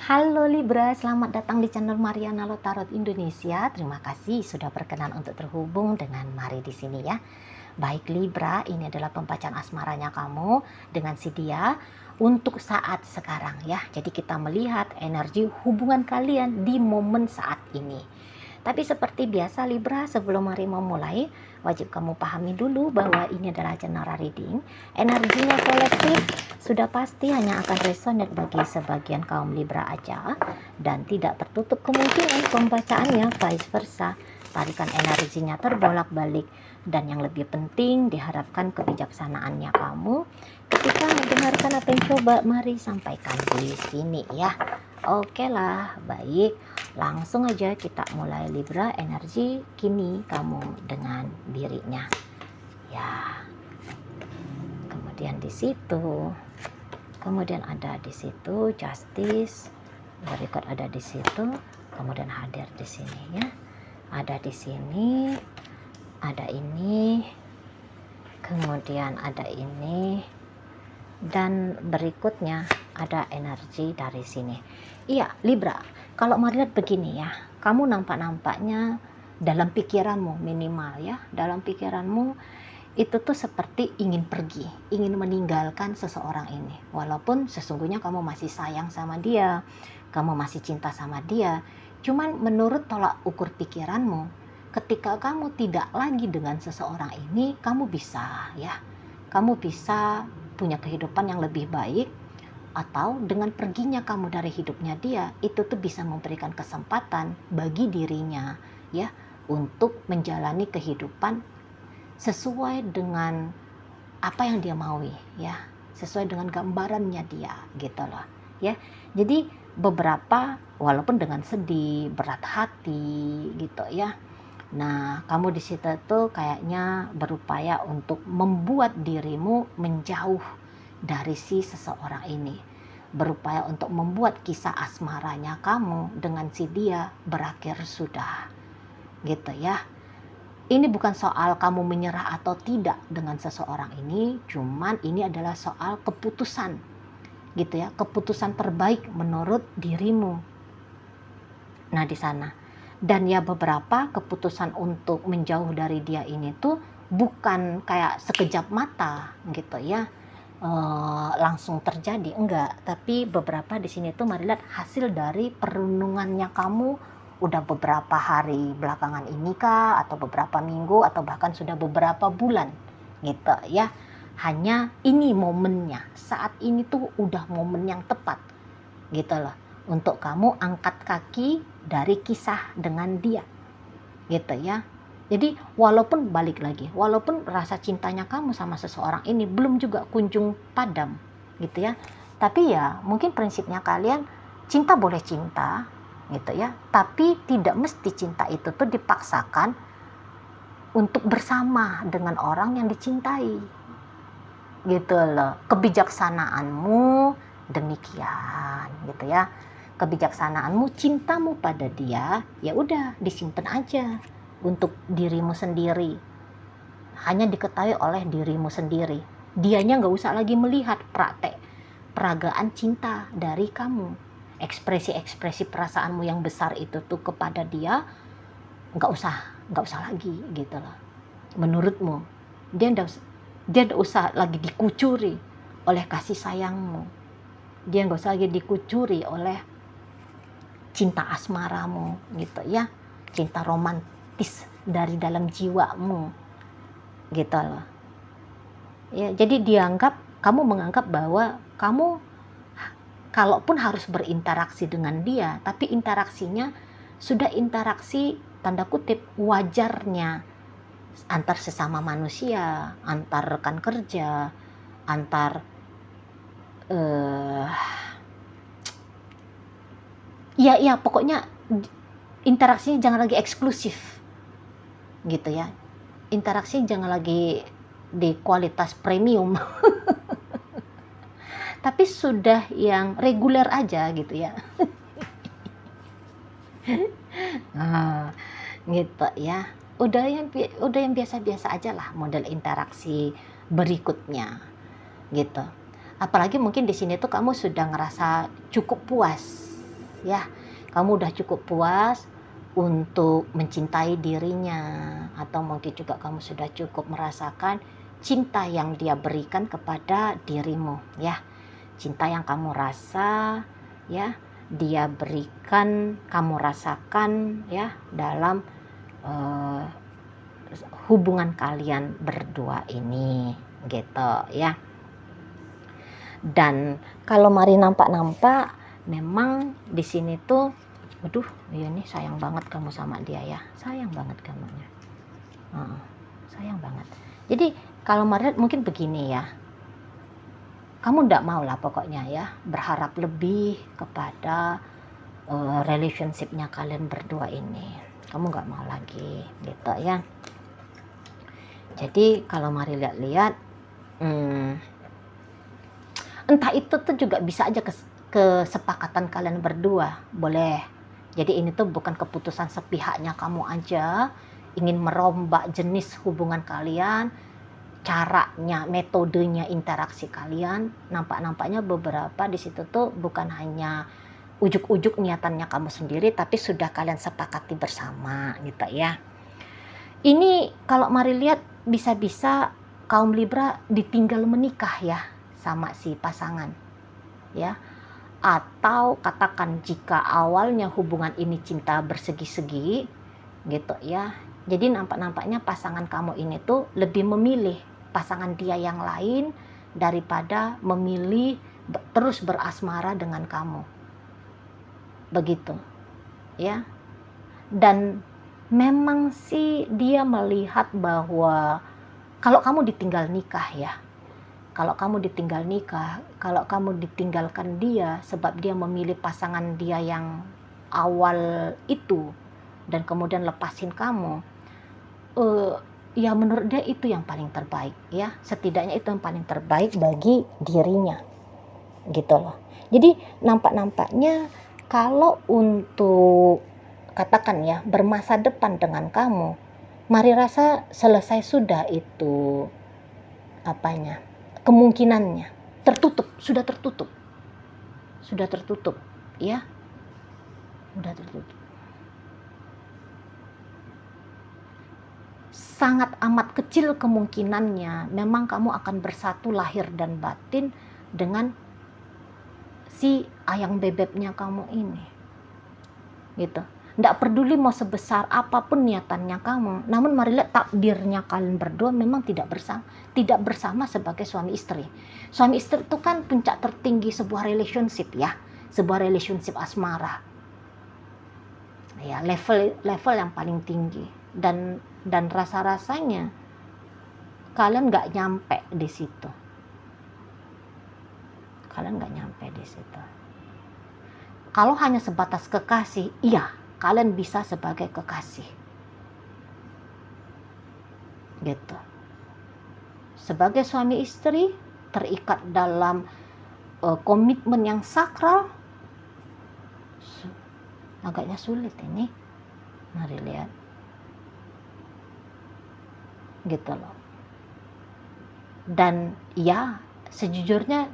Halo Libra, selamat datang di channel Mariana Lotarot Indonesia. Terima kasih sudah berkenan untuk terhubung dengan Mari di sini ya. Baik Libra, ini adalah pembacaan asmaranya kamu dengan si dia untuk saat sekarang ya. Jadi kita melihat energi hubungan kalian di momen saat ini. Tapi seperti biasa Libra, sebelum Mari memulai, wajib kamu pahami dulu bahwa ini adalah general reading. Energinya kolektif sudah pasti hanya akan resonate bagi sebagian kaum Libra aja, dan tidak tertutup kemungkinan pembacaannya vice versa. Tarikan energinya terbolak-balik, dan yang lebih penting diharapkan kebijaksanaannya kamu ketika mendengarkan apa yang coba Mari sampaikan di sini ya. Oke lah, baik. Langsung aja kita mulai Libra, energi kini kamu dengan dirinya. Ya. Kemudian di situ. Kemudian ada di situ Justice. Berikut ada di situ, kemudian hadir di sini ya. Ada di sini, ada ini. Kemudian ada ini. Dan berikutnya ada energi dari sini. Iya, Libra, kalau mau lihat begini ya, kamu nampaknya dalam pikiranmu minimal ya, dalam pikiranmu itu tuh seperti ingin pergi, ingin meninggalkan seseorang ini. Walaupun sesungguhnya kamu masih sayang sama dia, kamu masih cinta sama dia. Cuman menurut tolak ukur pikiranmu, ketika kamu tidak lagi dengan seseorang ini, kamu bisa punya kehidupan yang lebih baik, atau dengan perginya kamu dari hidupnya dia, itu tuh bisa memberikan kesempatan bagi dirinya ya untuk menjalani kehidupan sesuai dengan apa yang dia maui ya, sesuai dengan gambarannya dia gitu loh ya. Jadi beberapa walaupun dengan sedih, berat hati gitu ya. Nah, kamu di situ tuh kayaknya berupaya untuk membuat dirimu menjauh dari si seseorang ini. Berupaya untuk membuat kisah asmaranya kamu dengan si dia berakhir sudah. Gitu ya. Ini bukan soal kamu menyerah atau tidak dengan seseorang ini, cuman ini adalah soal keputusan. Gitu ya, keputusan terbaik menurut dirimu. Nah, di sana. Dan ya beberapa keputusan untuk menjauh dari dia ini tuh bukan kayak sekejap mata gitu ya, langsung terjadi, enggak. Tapi beberapa di sini tuh mari lihat hasil dari perenungannya kamu udah beberapa hari belakangan ini kah, atau beberapa minggu, atau bahkan sudah beberapa bulan gitu ya. Hanya ini momennya, saat ini tuh udah momen yang tepat gitu loh, untuk kamu angkat kaki dari kisah dengan dia gitu ya. Jadi walaupun balik lagi, walaupun rasa cintanya kamu sama seseorang ini belum juga kunjung padam gitu ya, tapi ya mungkin prinsipnya kalian cinta boleh cinta gitu ya, tapi tidak mesti cinta itu tuh dipaksakan untuk bersama dengan orang yang dicintai gitu loh. Kebijaksanaanmu demikian gitu ya. Kebijaksanaanmu, cintamu pada dia, ya udah disimpan aja untuk dirimu sendiri. Hanya diketahui oleh dirimu sendiri. Dianya nggak usah lagi melihat peragaan cinta dari kamu. Ekspresi-ekspresi perasaanmu yang besar itu tuh kepada dia nggak usah lagi gitu loh. Menurutmu dia nggak usah lagi dikucuri oleh kasih sayangmu. Dia nggak usah lagi dikucuri oleh cinta asmaramu gitu ya, cinta romantis dari dalam jiwamu gitu loh ya. Jadi kamu menganggap bahwa kamu kalaupun harus berinteraksi dengan dia, tapi interaksinya sudah interaksi tanda kutip wajarnya antar sesama manusia, antar rekan kerja, antar ya pokoknya interaksinya jangan lagi eksklusif gitu ya. Interaksi jangan lagi di kualitas premium tapi sudah yang reguler aja gitu ya. Gitu ya. Udah yang biasa-biasa aja lah model interaksi berikutnya gitu. Apalagi mungkin di sini tuh kamu sudah ngerasa cukup puas ya. Kamu udah cukup puas untuk mencintai dirinya, atau mungkin juga kamu sudah cukup merasakan cinta yang dia berikan kepada dirimu, ya. Cinta yang kamu rasa, ya, dia berikan, kamu rasakan, ya, dalam hubungan kalian berdua ini, gitu ya. Dan kalau mari nampak memang di sini tuh, waduh, ya ini sayang banget kamu sama dia ya, sayang banget kamunya, sayang banget. Jadi kalau mari mungkin begini ya, kamu ndak mau lah pokoknya ya berharap lebih kepada relationshipnya kalian berdua ini, kamu nggak mau lagi, gitu ya. Jadi kalau mari lihat-lihat, entah itu tuh juga bisa aja kesepakatan kalian berdua, boleh. Jadi ini tuh bukan keputusan sepihaknya kamu aja ingin merombak jenis hubungan kalian, caranya, metodenya, interaksi kalian. Nampaknya beberapa di situ tuh bukan hanya ujuk-ujuk niatannya kamu sendiri, tapi sudah kalian sepakati bersama, gitu ya. Ini kalau mari lihat, bisa-bisa kaum Libra ditinggal menikah ya sama si pasangan, ya. Atau katakan jika awalnya hubungan ini cinta bersegi-segi, gitu ya. Jadi nampaknya pasangan kamu ini tuh lebih memilih pasangan dia yang lain daripada memilih terus berasmara dengan kamu. Begitu, ya. Dan memang sih dia melihat bahwa kalau kamu ditinggal nikah ya, kalau kamu ditinggalkan dia sebab dia memilih pasangan dia yang awal itu dan kemudian lepasin kamu, ya menurut dia itu yang paling terbaik ya, setidaknya itu yang paling terbaik bagi dirinya, gitu loh. Jadi nampaknya kalau untuk katakan ya bermasa depan dengan kamu, mari rasa selesai sudah itu kemungkinannya, sudah tertutup ya, sudah tertutup. Sangat amat kecil kemungkinannya memang kamu akan bersatu lahir dan batin dengan si ayang bebeknya kamu ini, gitu. Nggak peduli mau sebesar apapun niatannya kamu, namun mari lihat takdirnya kalian berdua memang tidak bersama sebagai suami istri. Suami istri itu kan puncak tertinggi sebuah relationship ya, sebuah relationship asmara, ya, level yang paling tinggi. Dan rasa-rasanya kalian nggak nyampe di situ. Kalau hanya sebatas kekasih, iya, kalian bisa sebagai kekasih, gitu. Sebagai suami istri terikat dalam komitmen yang sakral, agaknya sulit ini. Mari lihat, gitu loh. Dan ya sejujurnya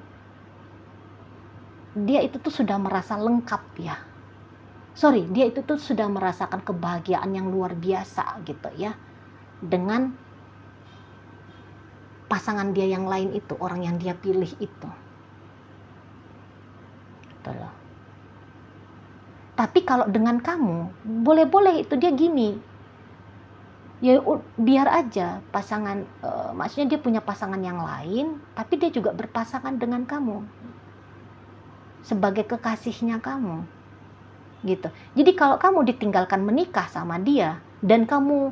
dia itu tuh sudah merasa lengkap ya. Dia itu tuh sudah merasakan kebahagiaan yang luar biasa gitu ya, dengan pasangan dia yang lain itu, orang yang dia pilih itu. Gitu loh. Tapi kalau dengan kamu, boleh-boleh itu dia gini, ya biar aja pasangan, maksudnya dia punya pasangan yang lain, tapi dia juga berpasangan dengan kamu sebagai kekasihnya kamu. Gitu. Jadi kalau kamu ditinggalkan menikah sama dia dan kamu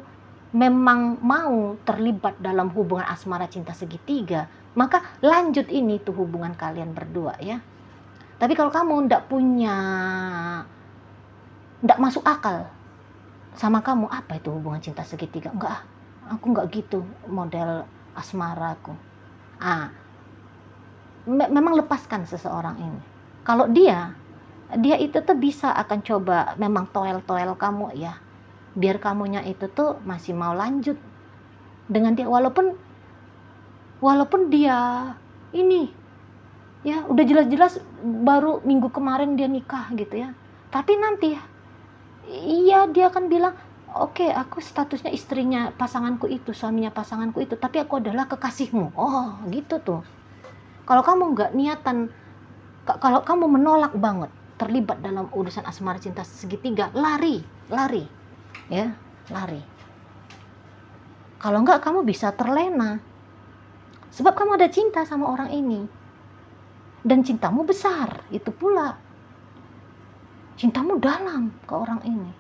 memang mau terlibat dalam hubungan asmara cinta segitiga, maka lanjut ini tuh hubungan kalian berdua ya. Tapi kalau kamu ndak masuk akal sama kamu, apa itu hubungan cinta segitiga? Enggak, aku enggak gitu model asmaraku. Memang lepaskan seseorang ini. Kalau dia itu tuh bisa akan coba memang toel kamu ya, biar kamunya itu tuh masih mau lanjut dengan dia, walaupun dia ini ya udah jelas-jelas baru minggu kemarin dia nikah gitu ya, Tapi nanti iya dia akan bilang, oke, aku statusnya istrinya pasanganku itu, suaminya pasanganku itu, tapi aku adalah kekasihmu. Oh gitu tuh. Kalau kamu nggak niatan, kalau kamu menolak banget terlibat dalam urusan asmara cinta segitiga, lari ya, lari. Kalau nggak kamu bisa terlena, sebab kamu ada cinta sama orang ini dan cintamu besar, itu pula cintamu dalam ke orang ini.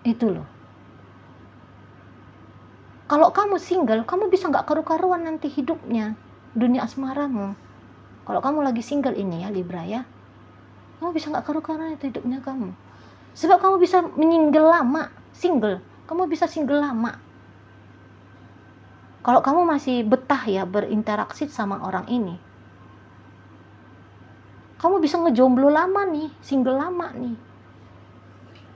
Itu loh. Kalau kamu single, kamu bisa nggak karu-karuan nanti hidupnya, dunia asmaramu. Kalau kamu lagi single ini ya Libra ya, kamu bisa nggak karu-karuan itu hidupnya kamu. Sebab kamu bisa menyingle lama, single. Kamu bisa single lama. Kalau kamu masih betah ya berinteraksi sama orang ini, kamu bisa ngejomblo lama nih, single lama nih.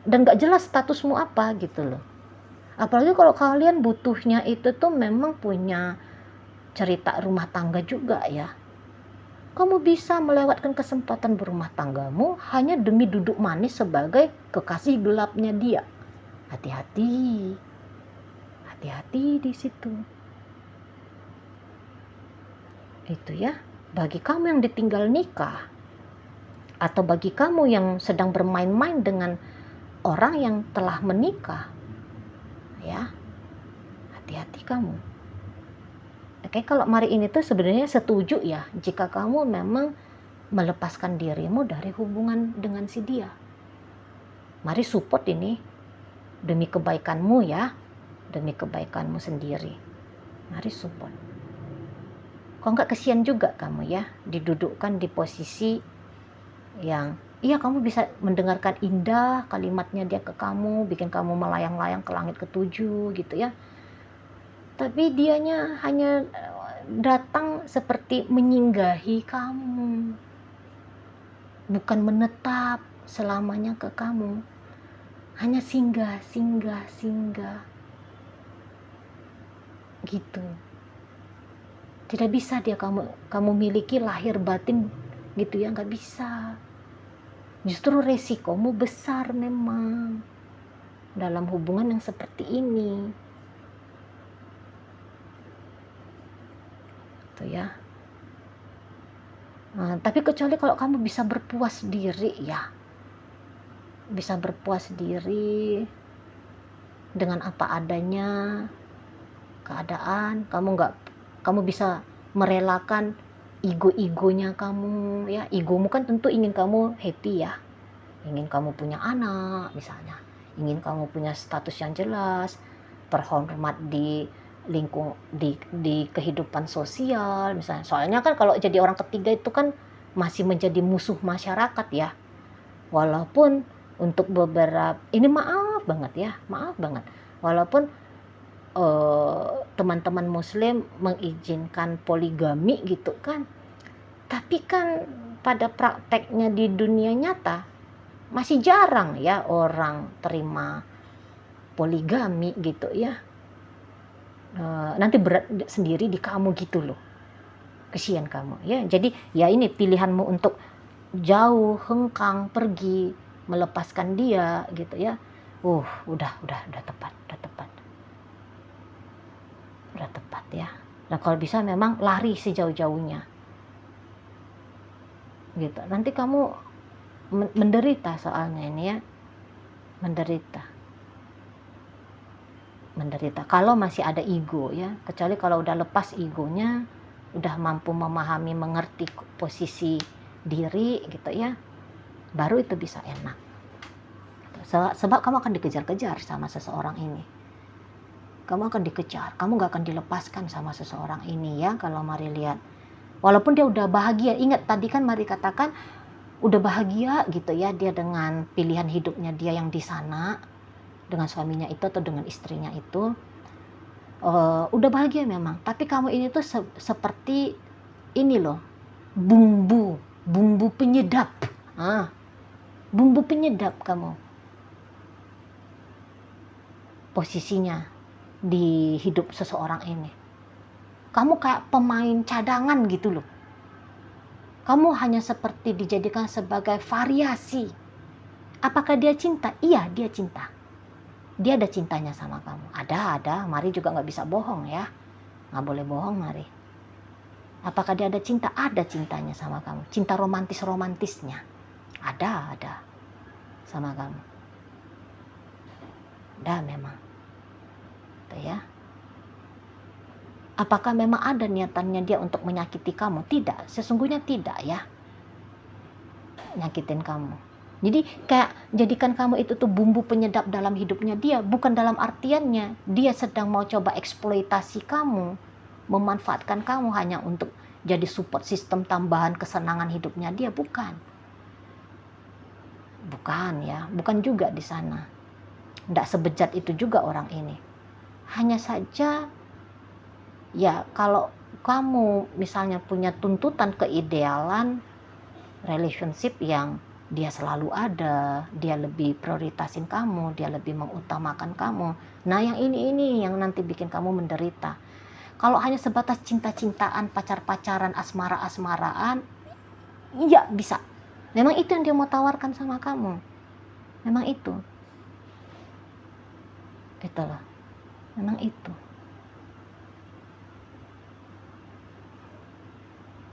Dan nggak jelas statusmu apa gitu loh. Apalagi kalau kalian butuhnya itu tuh memang punya cerita rumah tangga juga ya. Kamu bisa melewatkan kesempatan berumah tanggamu hanya demi duduk manis sebagai kekasih gelapnya dia. Hati-hati. Hati-hati di situ. Itu ya. Bagi kamu yang ditinggal nikah, atau bagi kamu yang sedang bermain-main dengan orang yang telah menikah, ya, hati-hati kamu. Oke, kalau Mari ini tuh sebenarnya setuju ya jika kamu memang melepaskan dirimu dari hubungan dengan si dia. Mari support ini demi kebaikanmu ya, demi kebaikanmu sendiri. Mari support. Kok nggak kesian juga kamu ya didudukkan di posisi yang iya kamu bisa mendengarkan indah kalimatnya dia ke kamu, bikin kamu melayang-layang ke langit ketujuh gitu ya. Tapi dianya hanya datang seperti menyinggahi kamu, bukan menetap selamanya ke kamu, hanya singgah gitu. Tidak bisa dia kamu miliki lahir batin gitu ya, nggak bisa. Justru resikomu besar memang dalam hubungan yang seperti ini. Tuh ya. Nah, tapi kecuali kalau kamu bisa berpuas diri ya. Bisa berpuas diri dengan apa adanya keadaan, kamu bisa merelakan ego-egonya kamu ya. Egomu kan tentu ingin kamu happy ya, ingin kamu punya anak misalnya, ingin kamu punya status yang jelas, terhormat di di kehidupan sosial misalnya. Soalnya kan kalau jadi orang ketiga itu kan masih menjadi musuh masyarakat ya, walaupun untuk beberapa ini maaf banget walaupun teman-teman muslim mengizinkan poligami gitu kan, tapi kan pada prakteknya di dunia nyata masih jarang ya orang terima poligami gitu ya. Nanti berat sendiri di kamu gitu loh, kesian kamu ya. Jadi ya ini pilihanmu untuk jauh hengkang pergi melepaskan dia gitu ya. Udah tepat ya. Nah kalau bisa memang lari sejauh-jauhnya gitu. Nanti kamu menderita soalnya ini ya, menderita kalau masih ada ego ya. Kecuali kalau udah lepas egonya, udah mampu memahami, mengerti posisi diri gitu ya, baru itu bisa enak. Sebab kamu akan dikejar-kejar sama seseorang ini. Kamu akan dikejar, kamu gak akan dilepaskan sama seseorang ini ya. Kalau Mari lihat, walaupun dia udah bahagia, ingat tadi kan Mari katakan udah bahagia gitu ya dia dengan pilihan hidupnya dia yang di sana, dengan suaminya itu atau dengan istrinya itu, udah bahagia memang. Tapi kamu ini tuh seperti ini loh, bumbu penyedap, bumbu penyedap kamu posisinya di hidup seseorang ini. Kamu kayak pemain cadangan gitu loh. Kamu hanya seperti dijadikan sebagai variasi. Apakah dia cinta? Iya, dia cinta. Dia ada cintanya sama kamu. Ada. Mari juga nggak bisa bohong ya. Nggak boleh bohong, Mari. Apakah dia ada cinta? Ada cintanya sama kamu. Cinta romantisnya. Ada sama kamu. Ada memang. Tuh ya. Apakah memang ada niatannya dia untuk menyakiti kamu? Tidak, sesungguhnya tidak ya. Nyakitin kamu. Jadi kayak jadikan kamu itu tuh bumbu penyedap dalam hidupnya dia. Bukan dalam artiannya dia sedang mau coba eksploitasi kamu. Memanfaatkan kamu hanya untuk jadi support sistem tambahan kesenangan hidupnya dia. Bukan ya. Bukan juga di sana. Tidak sebejat itu juga orang ini. Hanya saja ya, kalau kamu misalnya punya tuntutan keidealan relationship yang dia selalu ada, dia lebih prioritasin kamu, dia lebih mengutamakan kamu. Nah, yang ini yang nanti bikin kamu menderita. Kalau hanya sebatas cinta-cintaan, pacar-pacaran, asmara-asmaraan, iya bisa. Memang itu yang dia mau tawarkan sama kamu. Memang itu. Itulah. Memang itu.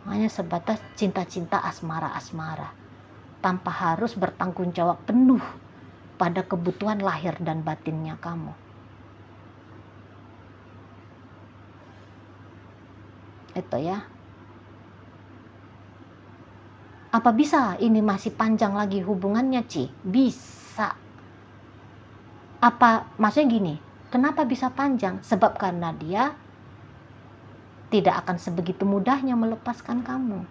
Hanya sebatas cinta-cinta asmara-asmara tanpa harus bertanggung jawab penuh pada kebutuhan lahir dan batinnya kamu. Itu ya. Apa bisa ini masih panjang lagi hubungannya, Ci? Bisa. Apa maksudnya gini, kenapa bisa panjang? Sebab karena dia tidak akan sebegitu mudahnya melepaskan kamu.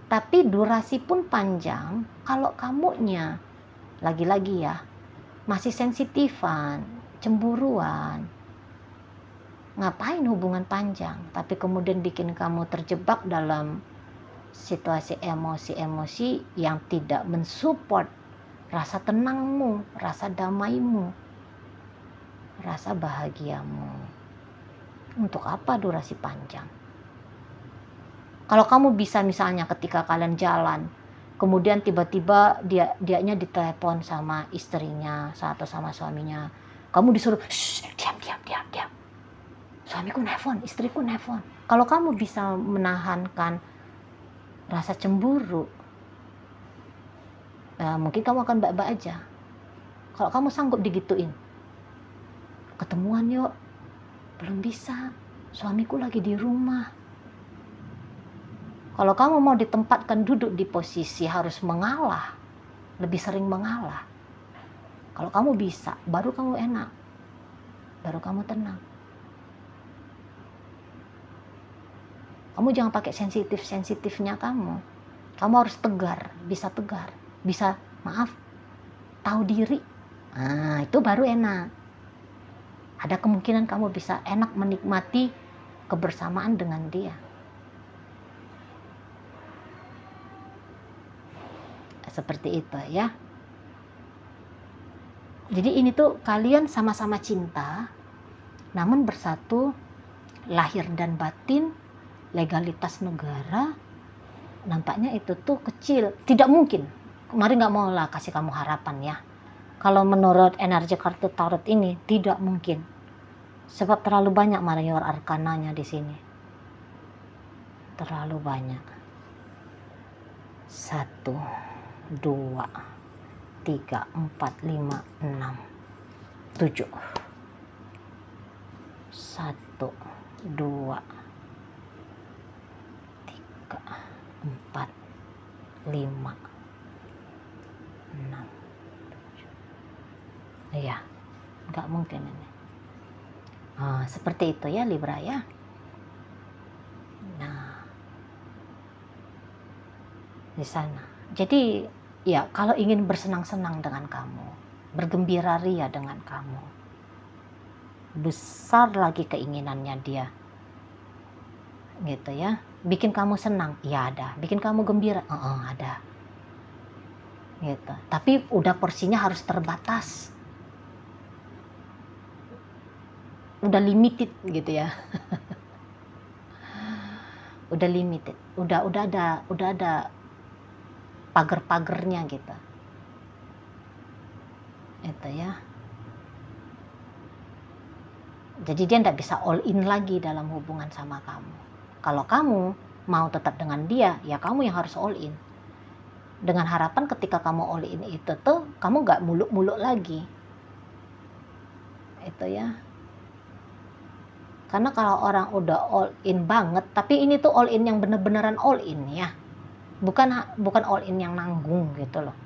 Tapi durasi pun panjang kalau kamunya lagi-lagi ya masih sensitifan, cemburuan. Ngapain hubungan panjang tapi kemudian bikin kamu terjebak dalam situasi emosi-emosi yang tidak mensupport rasa tenangmu, rasa damaimu, rasa bahagiamu. Untuk apa durasi panjang? Kalau kamu bisa misalnya ketika kalian jalan, kemudian tiba-tiba dianya ditelepon sama istrinya atau sama suaminya, kamu disuruh diam. Suamiku nelfon, istriku nelfon. Kalau kamu bisa menahankan rasa cemburu, mungkin kamu akan baik-baik aja. Kalau kamu sanggup digituin, ketemuan yuk. Belum bisa, suamiku lagi di rumah. Kalau kamu mau ditempatkan duduk di posisi harus mengalah, lebih sering mengalah. Kalau kamu bisa, baru kamu enak, baru kamu tenang. Kamu jangan pakai sensitifnya kamu. Kamu harus tegar, bisa tahu diri. Nah, itu baru enak. Ada kemungkinan kamu bisa enak menikmati kebersamaan dengan dia. Seperti itu ya. Jadi ini tuh kalian sama-sama cinta, namun bersatu lahir dan batin, legalitas negara, nampaknya itu tuh kecil. Tidak mungkin. Kemarin nggak mau lah kasih kamu harapan ya. Kalau menurut energi kartu tarot ini tidak mungkin. Sebab terlalu banyak Major Arkananya di sini. Terlalu banyak. 1, 2, 3, 4, 5, 6, 7. 1, 2, 3, 4, 5, 6, 7. Iya, nggak mungkin ini. Seperti itu ya Libra ya. Nah, di sana. Jadi ya kalau ingin bersenang-senang dengan kamu, bergembira ria dengan kamu, besar lagi keinginannya dia, gitu ya. Bikin kamu senang, ya ada. Bikin kamu gembira, ada. Gitu. Tapi udah porsinya harus terbatas. Udah limited gitu ya. udah limited, udah ada pagar-pagernya gitu. Itu ya. Jadi dia nggak bisa all in lagi dalam hubungan sama kamu. Kalau kamu mau tetap dengan dia, ya kamu yang harus all in. Dengan harapan ketika kamu all in itu tuh, kamu nggak muluk-muluk lagi. Itu ya. Karena kalau orang udah all in banget, tapi ini tuh all in yang bener-beneran all in ya. Bukan all in yang nanggung gitu loh.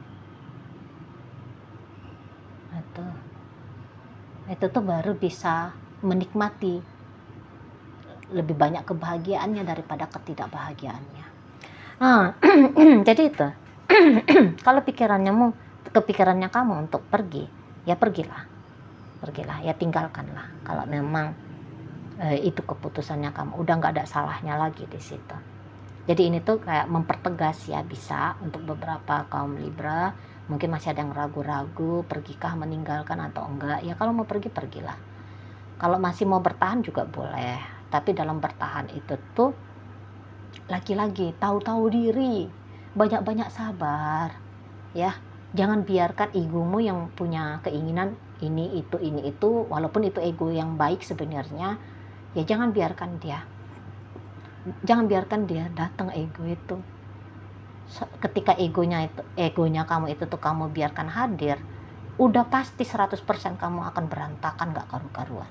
Itu tuh baru bisa menikmati lebih banyak kebahagiaannya daripada ketidakbahagiaannya. Jadi itu. Kalau kepikirannya kamu untuk pergi, ya pergilah, ya tinggalkanlah. Kalau memang itu keputusannya kamu, udah nggak ada salahnya lagi di situ. Jadi ini tuh kayak mempertegas ya, bisa untuk beberapa kaum Libra mungkin masih ada yang ragu-ragu, pergikah, meninggalkan atau enggak. Ya kalau mau pergi, pergilah. Kalau masih mau bertahan juga boleh, tapi dalam bertahan itu tuh lagi-lagi tahu-tahu diri, banyak-banyak sabar ya. Jangan biarkan egomu yang punya keinginan ini itu, walaupun itu ego yang baik sebenarnya, ya jangan biarkan dia datang ego itu. Ketika egonya kamu itu tuh kamu biarkan hadir, udah pasti 100% kamu akan berantakan, gak karu-karuan.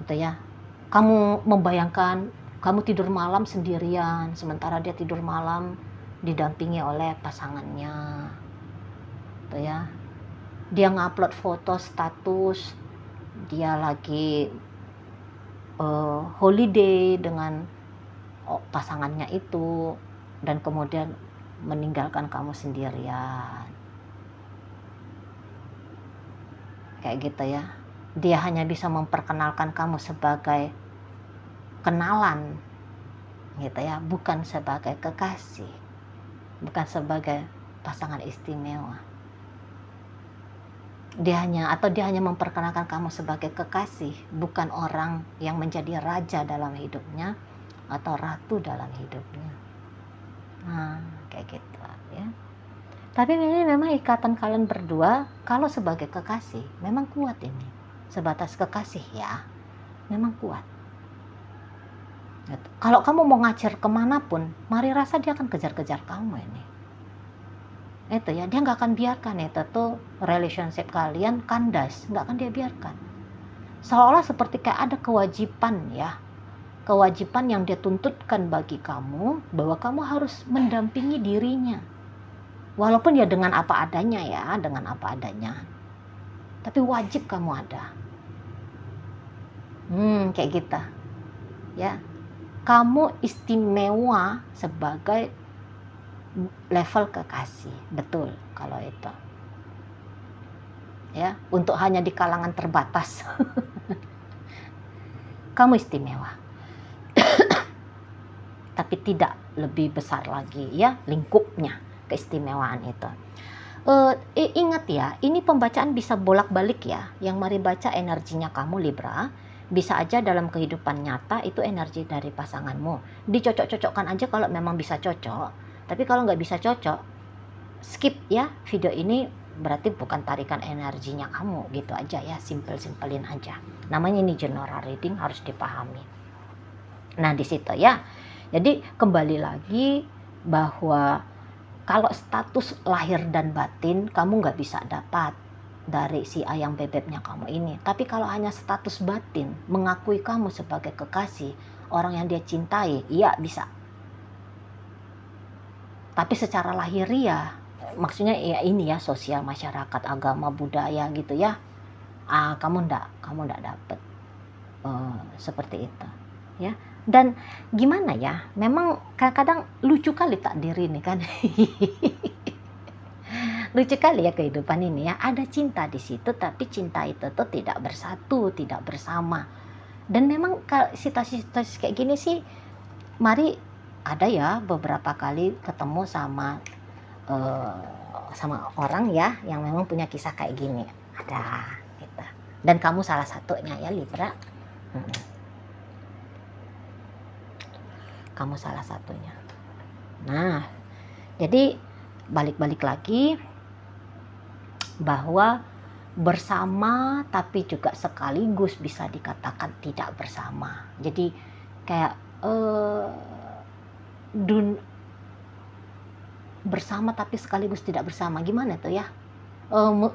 Itu ya. Kamu membayangkan kamu tidur malam sendirian, sementara dia tidur malam didampingi oleh pasangannya. Itu ya. Dia ngupload foto status dia lagi holiday dengan pasangannya itu, dan kemudian meninggalkan kamu sendirian. Kayak gitu ya. Dia hanya bisa memperkenalkan kamu sebagai kenalan gitu ya, bukan sebagai kekasih, bukan sebagai pasangan istimewa. Dia hanya memperkenalkan kamu sebagai kekasih, bukan orang yang menjadi raja dalam hidupnya atau ratu dalam hidupnya. Kayak gitu ya. Tapi ini memang ikatan kalian berdua kalau sebagai kekasih memang kuat ini. Sebatas kekasih ya, memang kuat. Gitu. Kalau kamu mau ngajar kemanapun, mari rasa dia akan kejar-kejar kamu ini. Itu ya, dia nggak akan biarkan itu tuh relationship kalian kandas, nggak akan dia biarkan. Seolah-olah seperti kayak ada kewajiban ya, kewajiban yang dia tuntutkan bagi kamu, bahwa kamu harus mendampingi dirinya. Walaupun ya dengan apa adanya ya, tapi wajib kamu ada. Kayak gitu ya. Kamu istimewa sebagai level kekasih, betul kalau itu ya, untuk hanya di kalangan terbatas. Kamu istimewa. Tapi tidak lebih besar lagi ya lingkupnya keistimewaan itu. Ingat ya, ini pembacaan bisa bolak-balik ya. Yang mari baca energinya kamu Libra, bisa aja dalam kehidupan nyata itu energi dari pasanganmu. Dicocok-cocokkan aja kalau memang bisa cocok. Tapi kalau nggak bisa cocok, skip ya video ini, berarti bukan tarikan energinya kamu gitu aja ya, simpelin aja. Namanya ini general reading, harus dipahami. Nah di situ ya. Jadi kembali lagi bahwa kalau status lahir dan batin kamu nggak bisa dapat dari si ayam bebeknya kamu ini. Tapi kalau hanya status batin, mengakui kamu sebagai kekasih, orang yang dia cintai, iya bisa. Tapi secara lahiriah, maksudnya ya ini ya, sosial, masyarakat, agama, budaya gitu ya, kamu ndak dapet seperti itu ya. Dan gimana ya, memang kadang-kadang lucu kali takdir ini kan. Lucu kali ya kehidupan ini ya, ada cinta di situ, tapi cinta itu tuh tidak bersatu, tidak bersama. Dan memang situasi kayak gini sih, mari ada ya beberapa kali ketemu sama orang ya yang memang punya kisah kayak gini, ada gitu. Dan kamu salah satunya ya Libra. kamu salah satunya. Nah, jadi balik-balik lagi bahwa bersama tapi juga sekaligus bisa dikatakan tidak bersama. Jadi kayak bersama tapi sekaligus tidak bersama, gimana tuh ya?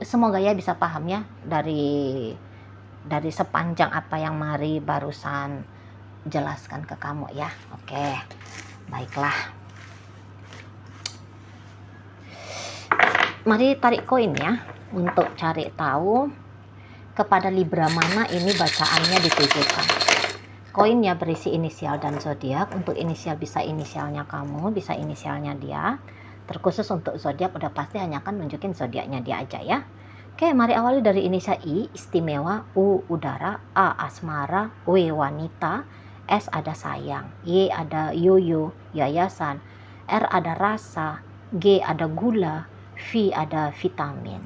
Semoga ya bisa paham ya dari sepanjang apa yang Mari barusan jelaskan ke kamu ya. Oke, baiklah. Mari tarik koin ya untuk cari tahu kepada Libra mana ini bacaannya ditujukan. Koinnya berisi inisial dan zodiak. Untuk inisial bisa inisialnya kamu, bisa inisialnya dia. Terkhusus untuk zodiak udah pasti hanya akan nunjukin zodiaknya dia aja ya. Oke, mari awali dari inisial I, istimewa, U, udara, A, asmara, W, wanita, S ada sayang, Y ada yoyo, yayasan, R ada rasa, G ada gula, V ada vitamin,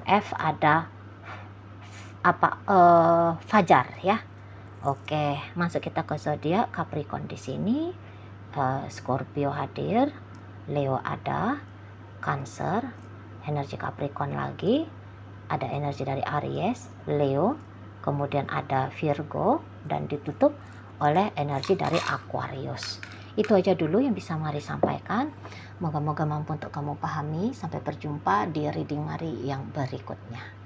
F ada fajar ya. Oke, masuk kita ke zodiak. Capricorn di sini, Scorpio hadir, Leo ada, Cancer, energi Capricorn lagi, ada energi dari Aries, Leo, kemudian ada Virgo, dan ditutup oleh energi dari Aquarius. Itu aja dulu yang bisa Mari sampaikan. Moga-moga mampu untuk kamu pahami. Sampai berjumpa di reading Mari yang berikutnya.